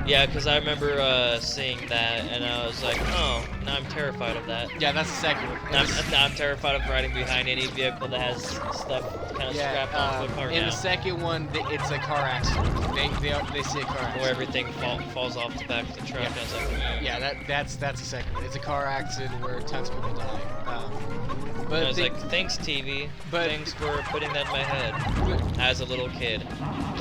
Yeah, because I remember seeing that, and I was like, oh, now I'm terrified of that. Yeah, that's the second one. Now I'm terrified of riding behind any vehicle that has stuff kind of strapped onto a car in now. the second one, it's a car accident. They see a car accident. Where everything falls off the back of the truck. Yeah, And I was like, yeah, that's the second one. It's a car accident where tons of people die. But I was like, thanks TV. Thanks for putting that in my head as a little kid.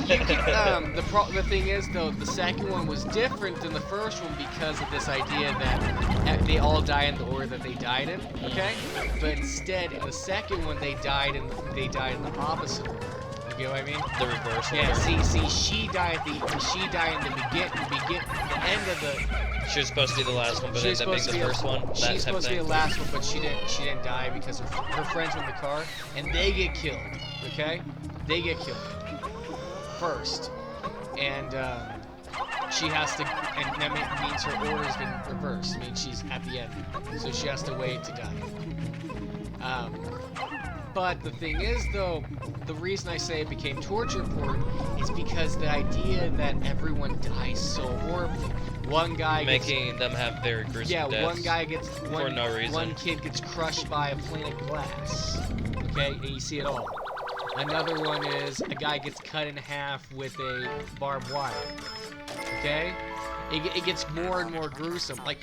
The thing is though, the second one was different than the first one because of this idea that they all die in the order that they died in. Okay, but instead in the second one they died in the opposite order. You get what I mean? The reverse order. Yeah. See, she died in the end of the. She was supposed to be the last one, but ended up being the first one. She's supposed to be the last one, but she didn't die because her friends were in the car, and they get killed. Okay, they get killed first, and she has to, and that means her order's been reversed. It means she's at the end, so she has to wait to die. But the thing is, though, the reason I say it became torture porn is because the idea that everyone dies so horribly. One guy making them have very gruesome deaths. One guy gets for no reason. One kid gets crushed by a plane of glass. Okay, and you see it all. Another one is a guy gets cut in half with a barbed wire. Okay, it gets more and more gruesome. Like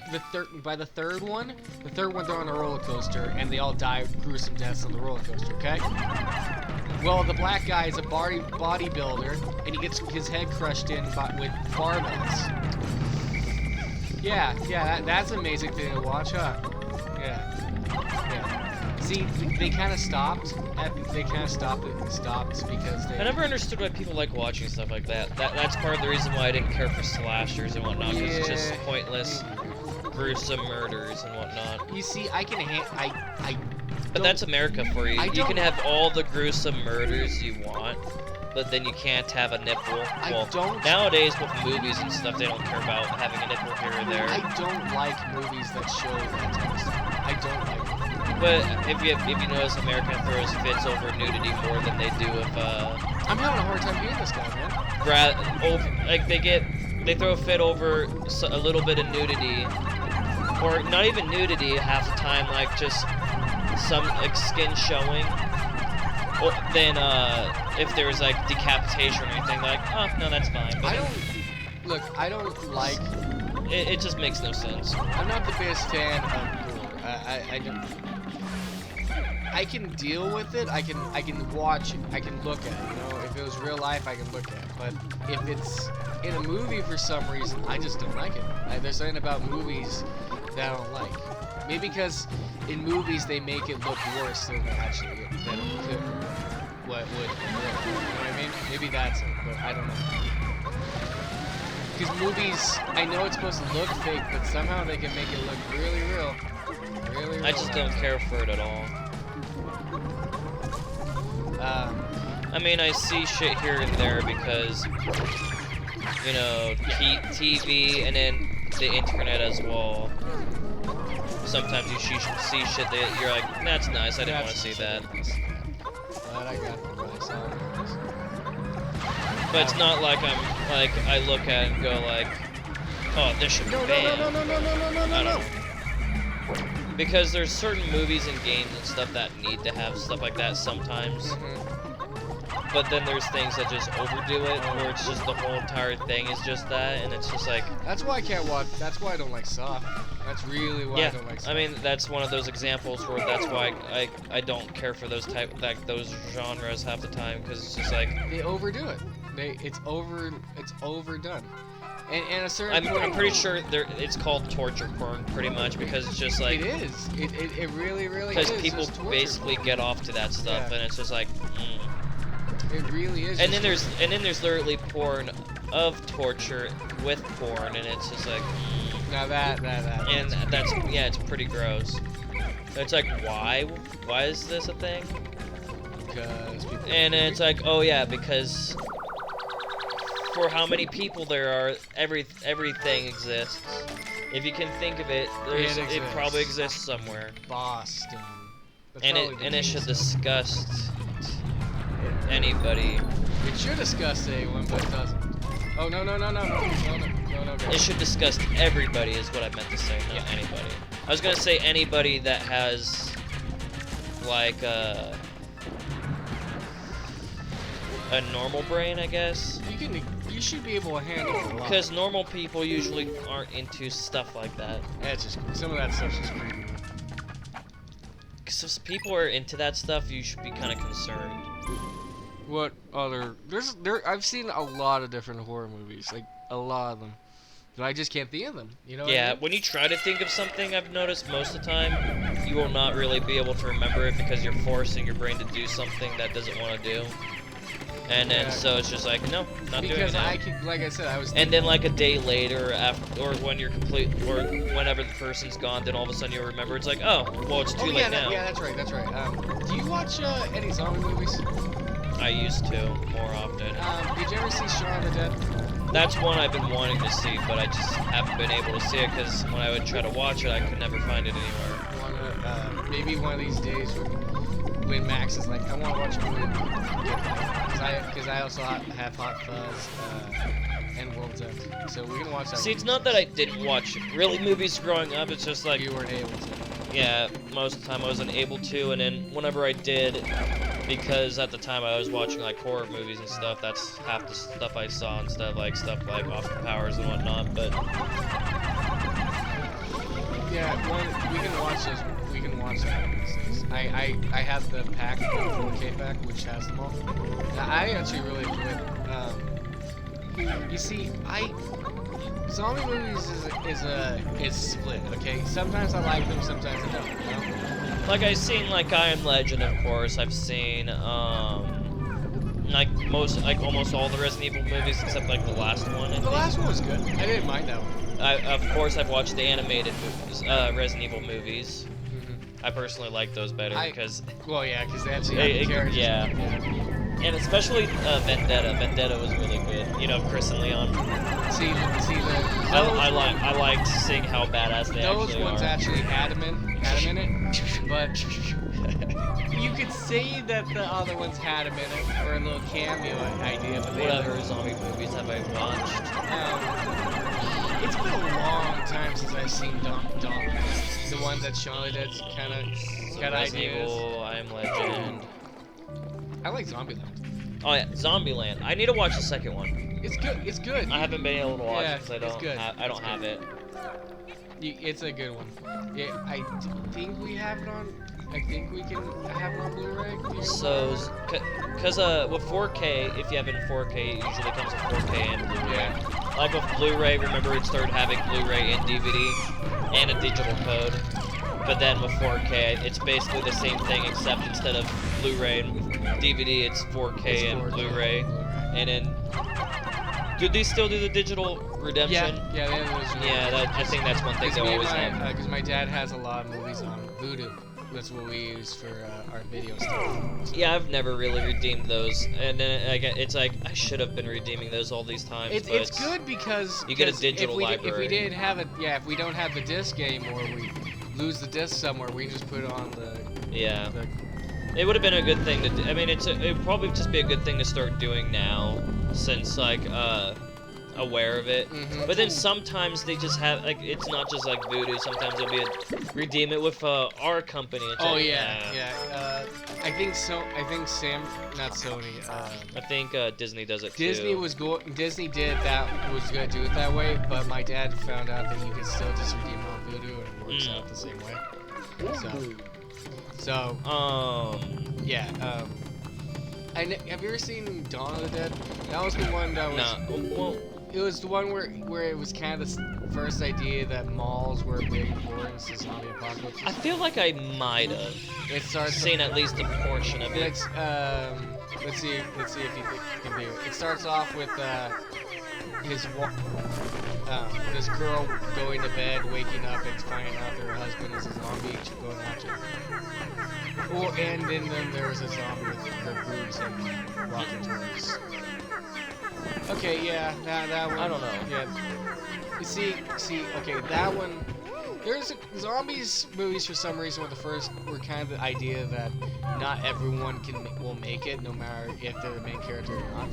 by the third one they're on a roller coaster and they all die gruesome deaths on the roller coaster. Okay. Well, the black guy is a bodybuilder and he gets his head crushed in with barbells. Yeah, that's an amazing thing to watch, huh? Yeah. See, they kind of stopped. They kind of stopped because they. I never understood why people like watching stuff like that. That's part of the reason why I didn't care for slashers and whatnot. Because it's just pointless, gruesome murders and whatnot. You see, I can But that's America for you. You can have all the gruesome murders you want, but then you can't have a nipple. Well, nowadays with movies and stuff, they don't care about having a nipple here or there. I don't like movies that show that type of stuff. I don't like it. But if you notice, America throws fits over nudity more than they do if I'm having a hard time hearing this guy, man. They throw a fit over a little bit of nudity, or not even nudity half the time, like just some skin showing. Well, then if there's like decapitation or anything, like, oh no, that's fine. But I don't like. It just makes no sense. I'm not the biggest fan of gore. I don't. I can deal with it. I can watch it. I can look at it. You know, if it was real life, I can look at it. But if it's in a movie for some reason, I just don't like it. There's something about movies that I don't like. Maybe because in movies they make it look worse than it actually could. What would? You know what I mean? Maybe that's it, but I don't know. Because movies, I know it's supposed to look fake, but somehow they can make it look really real. Really real. I just don't care for it at all. I mean, I see shit here and there because, you know, TV and then the internet as well. Sometimes you see shit that you're like, that's nice, I didn't want to see that. Glad I got it, I saw it. But it's not like I look at it and go like, oh, this should be banned. No. Because there's certain movies and games and stuff that need to have stuff like that sometimes. But then there's things that just overdo it, where it's just the whole entire thing is just that, and it's just like... That's why I can't watch, that's why I don't like Saw. That's really why I don't like Saw. I mean, that's one of those examples where that's why I don't care for those those genres half the time, because it's just like... They overdo it. It's overdone. And at a certain point... I'm pretty sure it's called torture porn, pretty much, because it's just like... It is. It really is. Because people basically get off to that stuff, and it's just like... It really is. And then there's literally porn of torture with porn, and it's just like. Now that. And that's it's pretty gross. It's like why is this a thing? Because people. And it's like because for how many people there are, everything exists. If you can think of it, it probably exists somewhere. Boston. That's And probably the it should case. disgust anybody. It should disgust anyone, but it doesn't. Oh, no. It should disgust everybody is what I meant to say, not anybody. I was gonna say anybody that has, like, a normal brain, I guess. You should be able to handle it a lot. Because normal people usually aren't into stuff like that. That's just, some of that stuff's just creepy. Because if people are into that stuff, you should be kind of concerned. What other... I've seen a lot of different horror movies. Like, a lot of them. But I just can't think of them. You know what I mean? When you try to think of something, I've noticed most of the time, you will not really be able to remember it because you're forcing your brain to do something that doesn't want to do. And then, so it's just like, no, not doing it now. Because like I said, I was... And then like a day later, or when you're or whenever the person's gone, then all of a sudden you'll remember. It's like, oh, well, it's too late now. Yeah, that's right. Do you watch any zombie movies? I used to, more often. Did you ever see Shaun of the Dead? That's one I've been wanting to see, but I just haven't been able to see it because when I would try to watch it, I could never find it anywhere. Maybe one of these days when Max is like, I want to watch a movie, because I also have Hot Fuzz and World's End, so we can watch that. See, it's not that I didn't watch really movies growing up, it's just like... You weren't able to. Yeah, most of the time I wasn't able to, and then whenever I did, because at the time I was watching like horror movies and stuff, that's half the stuff I saw and stuff like Austin Powers and whatnot, but... Yeah, we can watch this. We can watch that one of these days. I have the pack, the 4K pack, which has them all. Now, I actually really enjoy them. You see, zombie movies is split. Okay, sometimes I like them, sometimes I don't. You know? Like I've seen like I Am Legend, of course. I've seen almost all the Resident Evil movies except like the last one. The last one was good. I didn't mind that one. Of course, I've watched the animated movies, Resident Evil movies. I personally like those better because... Well, yeah, because they actually have the characters. Yeah. And especially Vendetta. Vendetta was really good. You know, Chris and Leon. I liked seeing how badass they actually are. Those ones actually had him in it, but you could say that the other ones had him in it for a little cameo idea. But what other zombie movies have I watched? It's been a long time since I've seen the ones that Shaun of the Dead's kind of got Resident ideas. Evil, I Am Legend. I like Zombieland. Oh yeah, Zombieland. I need to watch the second one. It's good. It's good. I haven't been able to watch Yeah, it because I don't have it. It's a good one. Yeah, I think we have it on. I think we can have it on Blu-ray. So, because with 4K, if you have it in 4K, it usually comes with 4K and Blu-ray. Yeah. Like with Blu-ray, remember it started having Blu-ray and DVD and a digital code. But then with 4K, it's basically the same thing except instead of Blu-ray and DVD, it's 4K and Blu-ray. And then, do they still do the digital redemption? Yeah, they have those. Yeah, I think that's one thing they always have. Because my dad has a lot of movies on Vudu. That's what we use for our video stuff. So. Yeah, I've never really redeemed those, and then it's like I should have been redeeming those all these times. It's good because you get a digital library. If we didn't have it, if we don't have the disc anymore, we lose the disc somewhere. We just put it on the. Yeah. It would have been a good thing to do. I mean, it would probably just be a good thing to start doing now, since like aware of it. But then sometimes they just have like it's not just like Voodoo. Sometimes it'll be redeem it with our company. Oh yeah. I think so. I think not Sony. I think Disney does it Disney too. Disney did that. Was gonna do it that way, but my dad found out that you can still just redeem it on Voodoo, and it works out the same way. So. Yeah. And have you ever seen Dawn of the Dead? That was the one that was. No. Well, it was the one where it was kind of the first idea that malls were big foreigns to zombie apocalypse. I feel like I might have. It starts seen at least a portion of it. Let's see if you can do it. It starts off with this girl going to bed, waking up, and finding out that her husband is a zombie. She's going after him. And then there's a zombie with her boobs and walking towards. Okay, yeah, that one. I don't know. Yeah. Okay, that one. There's zombies movies for some reason were kind of the idea that not everyone will make it, no matter if they're the main character or not.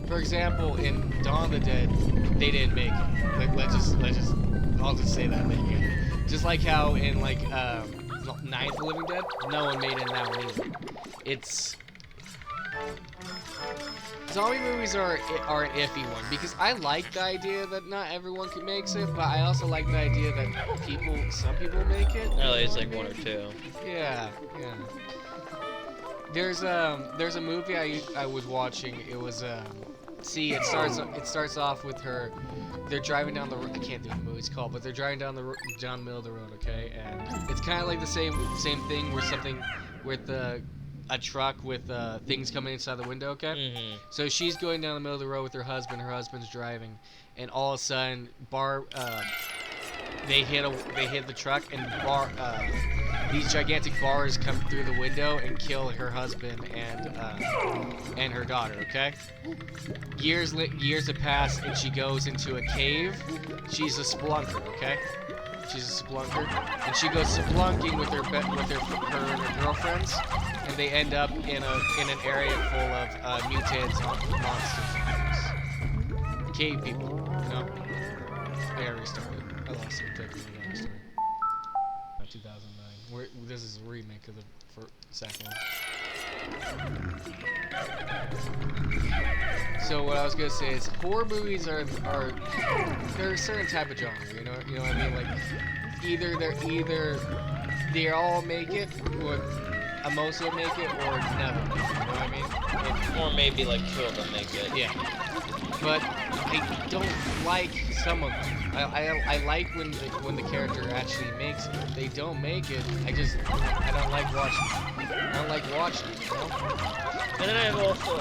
For example, in Dawn of the Dead, they didn't make it. Like I'll just say that. Just like how in like Night of the Living Dead, no one made it in that one either. Zombie movies are an iffy one because I like the idea that not everyone makes it, but I also like the idea that some people make it. At least like 1 or 2. Yeah. There's a movie I was watching. It was it starts off with her. They're driving down the road. I can't do what the movie's called, but they're driving down the middle of the road. Okay, and it's kind of like the same thing where something with a truck with things coming inside the window, okay? Mm-hmm. So she's going down the middle of the road with her husband. Her husband's driving, and all of a sudden, they hit the truck, and these gigantic bars come through the window and kill her husband and her daughter, okay? Years have passed, and she goes into a cave. She's a spelunker, okay? She's a spelunker, and she goes spelunking with her and her girlfriends, and they end up in an area full of mutated monsters, cave people. You know, I gotta restart it. I lost it. I gotta restart it. 2009. This is a remake of the second one. So what I was gonna say is horror movies are they're a certain type of genre, you know what I mean? Like either they all make it, or most of them make it, or none of them. You know what I mean? Or maybe like 2 of them make it. Yeah. But I don't like some of them. I like when the character actually makes it. If they don't make it, I don't like watching. I don't like watching it, you know? And then I've also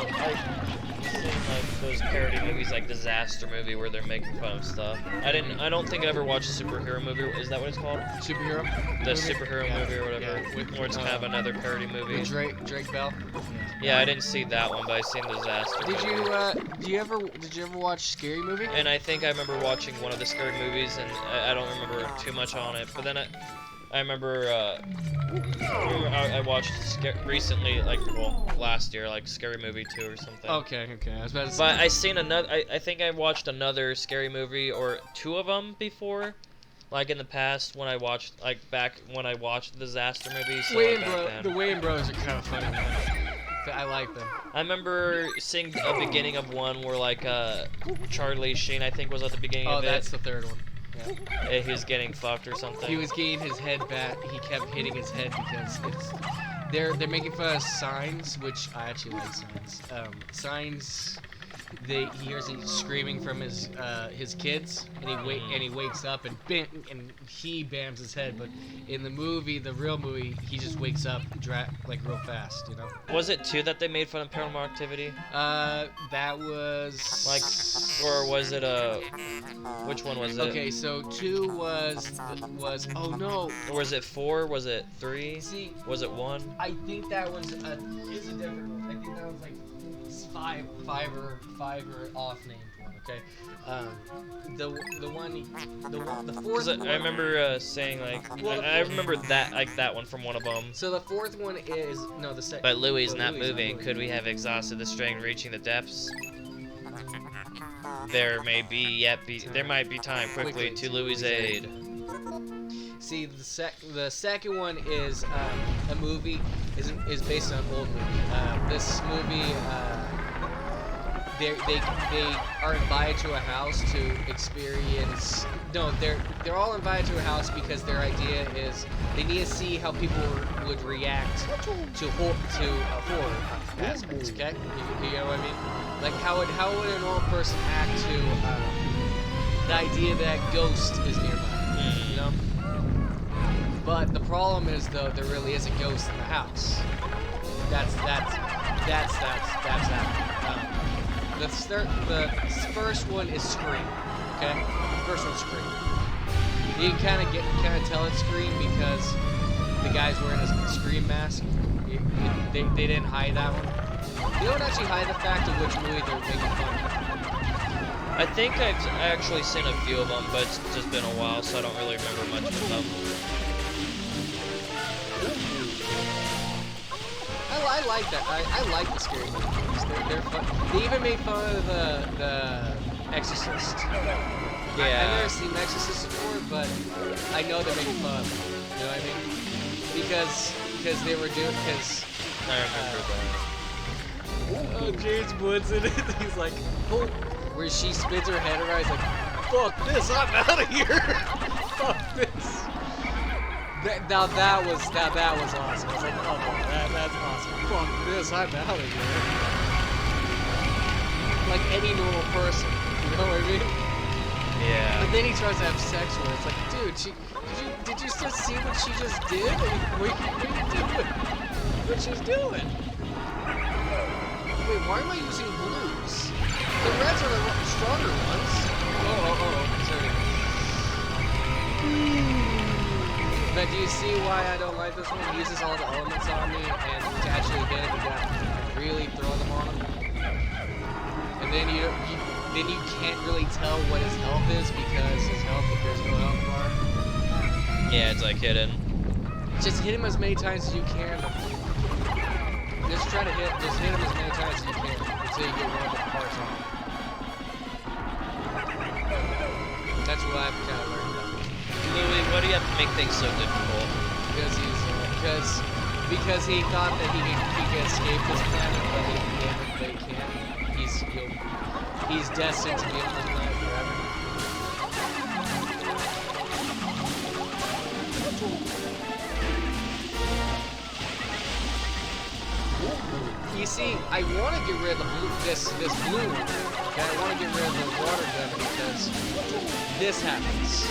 seen like those parody movies like Disaster Movie where they're making fun of stuff. I don't think I ever watched a superhero movie. Is that what it's called? Superhero? The superhero movie or whatever. Yeah, where it's kind of another parody movie. With Drake Bell? Yeah, I didn't see that one, but I seen Disaster Movie. Did you ever watch Scary Movie? And I think I remember watching one of the scary movies, and I don't remember too much on it. But then I remember I watched recently, last year, like Scary Movie 2 or something. Okay. I was about to say. But I seen another. I think I watched another scary movie or 2 of them before, like in the past when I watched back when I watched the Disaster Movie. So the Wayans Brothers are kind of funny. I like them. I remember seeing a beginning of one where Charlie Sheen, I think, was at the beginning of it. Oh, that's the third one. Yeah. He was getting fucked or something. He was getting his head back. He kept hitting his head because they're making fun of signs, which I actually like signs. Signs. He hears it screaming from his kids, and he wakes up and he bams his head. But in the real movie, he just wakes up real fast, you know. Was it 2 that they made fun of Paranormal Activity? That was or was it which one was it? Okay, so 2 was oh no. Or was it 4? Was it 3? See, was it 1? I think that was is a different one. I think that was like five or off named one. Okay, the fourth. I remember saying I remember that one from one of them. So the fourth one is the second. But Louis not moving. Could we have exhausted the string, reaching the depths? There might be time quickly to Louis' aid. See, the second one is a movie is based on an old movie. This movie, they are invited to a house to experience. No, they're all invited to a house because their idea is they need to see how people would react to horror aspects. Okay, you know what I mean? Like how would a normal person act to the idea that ghost is nearby? You know. But the problem is, though, there really is a ghost in the house. That's happening. The first one is Scream. Okay, the first one's Scream. You can kind of tell it's Scream because the guy's wearing a Scream mask. They didn't hide that one. They don't actually hide the fact of which movie they're making fun of. I think I've actually seen a few of them, but it's just been a while, so I don't really remember much of them. I like that. I like the scary movies. They're fun. They even made fun of the Exorcist. Yeah. I've never seen Exorcist before, but I know they're making fun. You know what I mean? Because they were doing I remember that. James Woods in it. He's like, oh, where she spins her head around. He's like, fuck this, I'm out of here. Fuck this. Now that was awesome. I was like, oh, that's awesome. Fuck this, I'm out of here. Like any normal person, you know what I mean? Yeah. But then he tries to have sex with her. It's like, dude, did you just see what she just did? What are you doing? What she's doing? Wait, why am I using blues? The reds are the stronger ones. But do you see why I don't like this one? He uses all the elements on me, and to actually hit it, you gotta really throw them on him. And then you can't really tell what his health is because his health, there's no health bar. Yeah, it's like hidden. Just hit him as many times as you can. Just hit him as many times as you can until you get one of the parts on him. That's what I've kind of learned about. Louis, why do you have to make things so difficult? Because he thought that he could escape this planet, but he can't. He's destined to be on this planet forever. You see, I want to get rid of this blue one. Okay, I want to get rid of the water gun because this happens.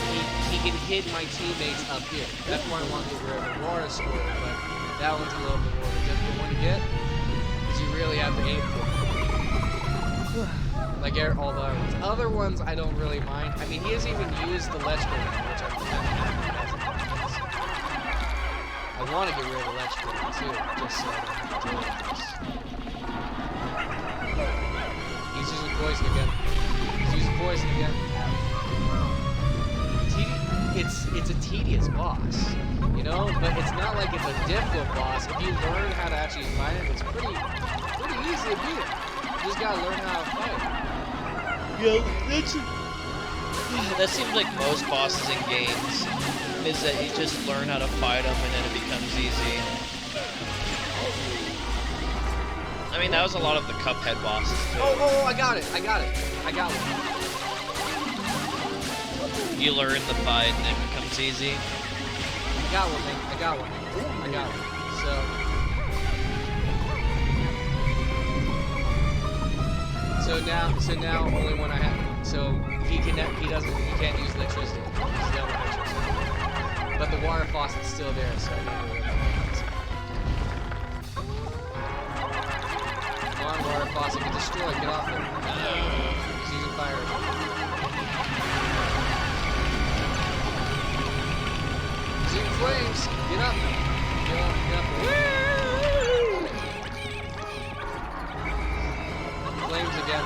He can hit my teammates up here. That's why I want to get rid of the water squirt, but that one's a little bit more of a difficult one to get because you really have to aim for it. Like all the other ones. Other ones I don't really mind. I mean, he hasn't even used the electrical one, which I'm kind of happy with. I want to get rid of the electrical one too, just so I don't have to deal with this. He's using poison again. It's a tedious boss, you know, but it's not like it's a difficult boss. If you learn how to actually fight him, it's pretty easy to beat him. You just gotta learn how to fight. Yeah, that seems like most bosses in games, is that you just learn how to fight them and then it becomes easy. I mean, that was a lot of the Cuphead bosses too. Oh, I got it. I got one. You learn the fight and it becomes easy. I got one, man. I got one. So now only when I have, so he can't use electricity. He's done with electricity. But the water faucet's still there, so I need to realize. Come on, water faucet, get destroyed, get off it. He's using fire. He's using flames. Get up. Flames again.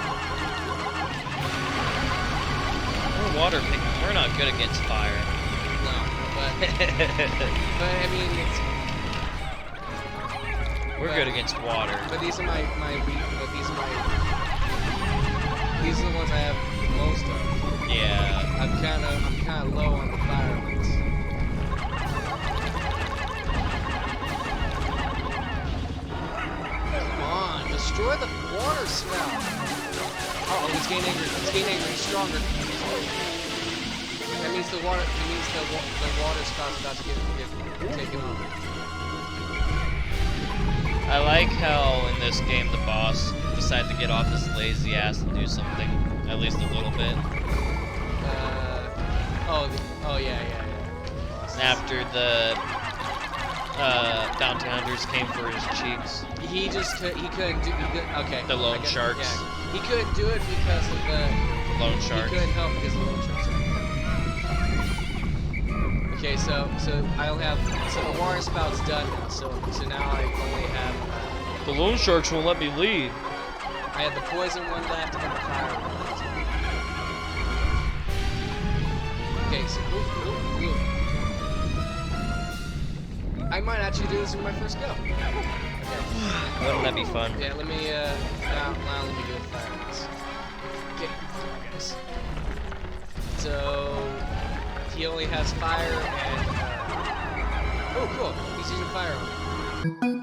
We're not good against fire. No, but I mean, we're good against water. But these are these are the ones I have most of. Yeah. I'm kind of low on the fire ones. Come on, destroy the water spout. Oh, he's getting angry. He's stronger. That means the water spout's about to get taken off. I like how in this game the boss decided to get off his lazy ass and do something, at least a little bit. Yeah. After the bounty hunters came for his cheeks. Okay. The loan sharks. Yeah. He couldn't do it because of the loan sharks. He couldn't help because of the loan sharks. Okay, so I'll have the water spout's done now. So now I only have the loan sharks won't let me leave. I have the poison one left and the fire one left. Okay, so I might actually do this in my first go. Okay. Wouldn't that be fun? Yeah, let me now let me do a fire on this. Okay, guys. So he only has fire and oh cool, he's using fire on me.